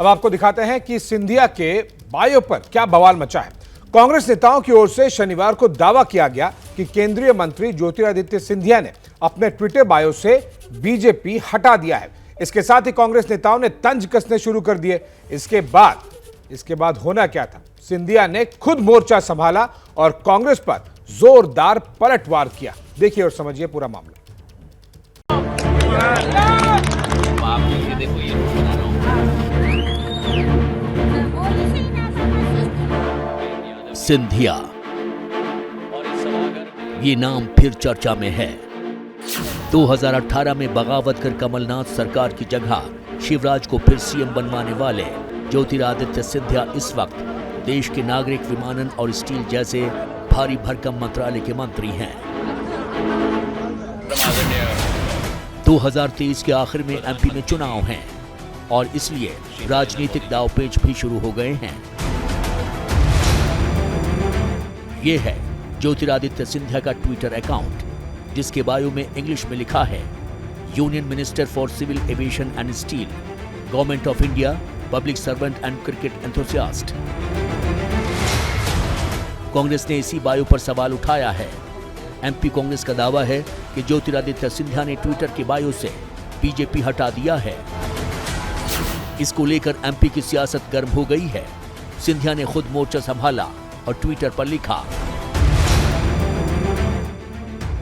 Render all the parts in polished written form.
अब आपको दिखाते हैं कि सिंधिया के बायो पर क्या बवाल मचा है। कांग्रेस नेताओं की ओर से शनिवार को दावा किया गया कि केंद्रीय मंत्री ज्योतिरादित्य सिंधिया ने अपने ट्विटर बायो से बीजेपी हटा दिया है। इसके साथ ही कांग्रेस नेताओं ने तंज कसने शुरू कर दिए। इसके बाद होना क्या था? सिंधिया ने खुद मोर्चा संभाला और कांग्रेस पर जोरदार पलटवार किया। देखिए और समझिए पूरा मामला। सिंधिया, ये नाम फिर चर्चा में है। 2018 में बगावत कर कमलनाथ सरकार की जगह शिवराज को फिर सीएम बनवाने वाले ज्योतिरादित्य सिंधिया इस वक्त देश के नागरिक विमानन और स्टील जैसे भारी भरकम मंत्रालय के मंत्री हैं। 2023 के आखिर में एमपी में चुनाव हैं और इसलिए राजनीतिक दांवपेच भी शुरू हो गए हैं। ये है ज्योतिरादित्य सिंधिया का ट्विटर अकाउंट, जिसके बायो में इंग्लिश में लिखा है union minister for civil aviation and steel, government of India, public servant and cricket enthusiast. Congress ने इसी बायो पर सवाल उठाया है। एमपी कांग्रेस का दावा है कि ज्योतिरादित्य सिंधिया ने ट्विटर के बायो से बीजेपी हटा दिया है। इसको लेकर एमपी की सियासत गर्म हो गई है। सिंधिया ने खुद मोर्चा संभाला और ट्विटर पर लिखा,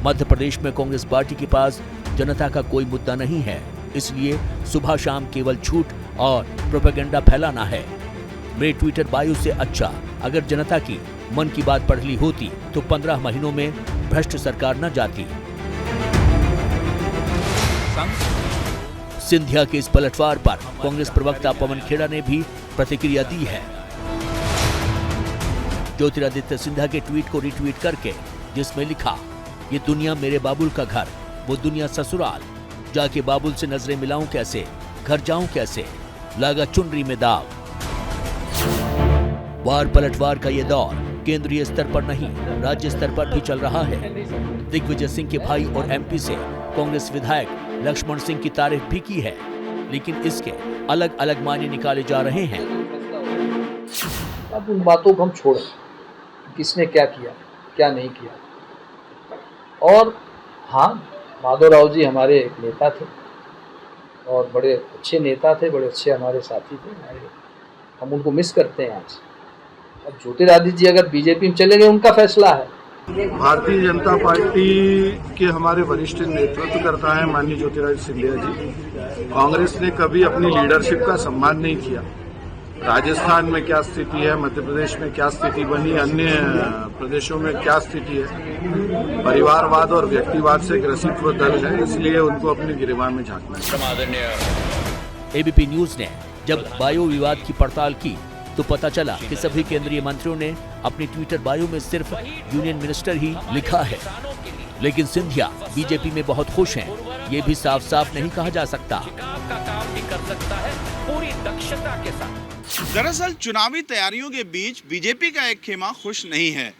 मध्य प्रदेश में कांग्रेस पार्टी के पास जनता का कोई मुद्दा नहीं है, इसलिए सुबह शाम केवल झूठ और प्रोपेगेंडा फैलाना है। मेरे ट्विटर बायो से अच्छा अगर जनता की मन की बात पढ़ ली होती तो 15 महीनों में भ्रष्ट सरकार न जाती। सिंधिया के इस पलटवार पर कांग्रेस प्रवक्ता पवन खेड़ा ने भी प्रतिक्रिया दी है। ज्योतिरादित्य सिंधिया के ट्वीट को रिट्वीट करके, जिसमें लिखा, ये दुनिया मेरे बाबुल का घर, वो दुनिया ससुराल, जाके बाबुल से नजरें मिलाऊं कैसे, घर जाऊं कैसे, लागा चुनरी में दाव। वार पलटवार का ये दौर केंद्रीय स्तर पर नहीं, राज्य स्तर पर भी चल रहा है। दिग्विजय सिंह के भाई और एमपी से कांग्रेस विधायक लक्ष्मण सिंह की तारीफ भी की है, लेकिन इसके अलग अलग मायने निकाले जा रहे हैं। अब उन बातों को हम छोड़ें, किसने क्या किया क्या नहीं किया। और हाँ, माधवराव जी हमारे एक नेता थे और बड़े अच्छे नेता थे, बड़े अच्छे हमारे साथी थे। हम उनको मिस करते हैं आज। अब ज्योतिरादित्य जी अगर बीजेपी में चले गए, उनका फैसला है। भारतीय जनता पार्टी के हमारे वरिष्ठ नेतृत्व करता है माननीय ज्योतिरादित्य सिंधिया जी। कांग्रेस ने कभी अपनी लीडरशिप का सम्मान नहीं किया। राजस्थान में क्या स्थिति है, मध्य प्रदेश में क्या स्थिति बनी, अन्य प्रदेशों में क्या स्थिति है, परिवारवाद और व्यक्तिवाद से ग्रसित वो दल है, इसलिए उनको अपने गिरेबान में झांकना है। एबीपी न्यूज ने जब बायो विवाद की पड़ताल की तो पता चला कि सभी केंद्रीय मंत्रियों ने अपनी ट्विटर बायो में सिर्फ यूनियन मिनिस्टर ही लिखा है, लेकिन सिंधिया बीजेपी में बहुत खुश हैं। ये भी साफ साफ नहीं कहा जा सकता। दरअसल चुनावी तैयारियों के बीच बीजेपी का एक खेमा खुश नहीं है।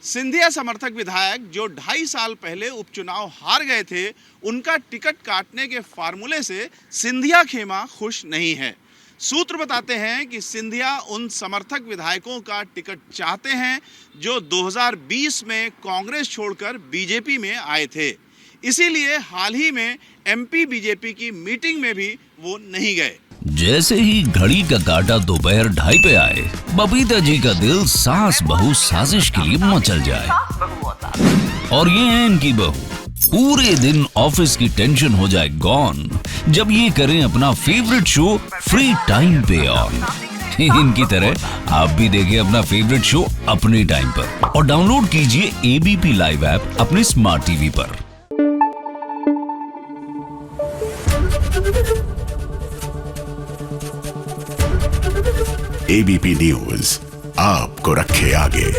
सिंधिया समर्थक विधायक जो 2.5 साल पहले उपचुनाव हार गए थे, उनका टिकट काटने के फार्मूले से सिंधिया खेमा खुश नहीं है। सूत्र बताते हैं कि सिंधिया उन समर्थक विधायकों का टिकट चाहते हैं जो 2020 में कांग्रेस छोड़कर बीजेपी में आए थे। इसीलिए हाल ही में एमपी बीजेपी की मीटिंग में भी वो नहीं गए। जैसे ही घड़ी का काटा दोपहर 2:30 पे आए, बबीता जी का दिल सास बहू साजिश के लिए मचल जाए। और ये है इनकी बहू, पूरे दिन ऑफिस की टेंशन हो जाए गॉन जब ये करें अपना फेवरेट शो फ्री टाइम पे ऑन। इनकी तरह आप भी देखें अपना फेवरेट शो अपने टाइम पर और डाउनलोड कीजिए एबीपी लाइव ऐप अपने स्मार्ट टीवी पर। एबीपी न्यूज आपको रखे आगे।